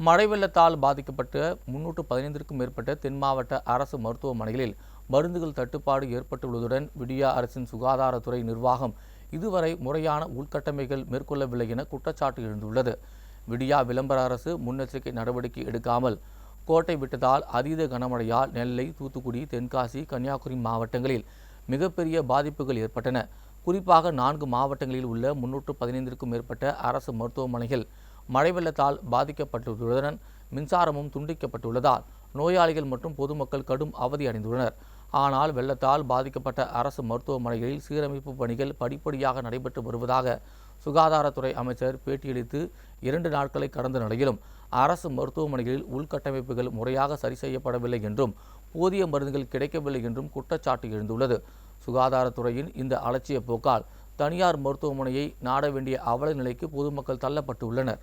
மழை வெள்ளத்தால் பாதிக்கப்பட்ட 315க்கும் மேற்பட்ட தென் மாவட்ட அரசு மருத்துவமனைகளில் மருந்துகள் தட்டுப்பாடு ஏற்பட்டுள்ளதுடன் விடியா அரசின் சுகாதாரத்துறை நிர்வாகம் இதுவரை முறையான உள்கட்டமைகள் மேற்கொள்ளவில்லை என குற்றச்சாட்டு எழுந்துள்ளது. விடியா விளம்பர அரசு முன்னெச்சரிக்கை நடவடிக்கை எடுக்காமல் கோட்டை விட்டதால் அதீத கனமழையால் நெல்லை, தூத்துக்குடி, தென்காசி, கன்னியாகுமரி மாவட்டங்களில் மிகப்பெரிய பாதிப்புகள் ஏற்பட்டன. குறிப்பாக 4 மாவட்டங்களில் உள்ள 315க்கும் மேற்பட்ட அரசு மருத்துவமனைகள் மழை வெள்ளத்தால் பாதிக்கப்பட்டுள்ளதுடன் மின்சாரமும் துண்டிக்கப்பட்டுள்ளதால் நோயாளிகள் மற்றும் பொதுமக்கள் கடும் அவதி அடைந்துள்ளனர். ஆனால் வெள்ளத்தால் பாதிக்கப்பட்ட அரசு மருத்துவமனைகளில் சீரமைப்பு பணிகள் படிப்படியாக நடைபெற்று வருவதாக சுகாதாரத்துறை அமைச்சர் பேட்டியளித்து 2 நாட்களை கடந்த நிலையிலும் அரசு மருத்துவமனைகளில் உள்கட்டமைப்புகள் முறையாக சரி செய்யப்படவில்லை என்றும் போதிய மருந்துகள் கிடைக்கவில்லை என்றும் குற்றச்சாட்டு எழுந்துள்ளது. சுகாதாரத்துறையின் இந்த அலட்சிய போக்கால் தனியார் மருத்துவமனையை நாட வேண்டிய அவல நிலைக்கு பொதுமக்கள் தள்ளப்பட்டுள்ளனர்.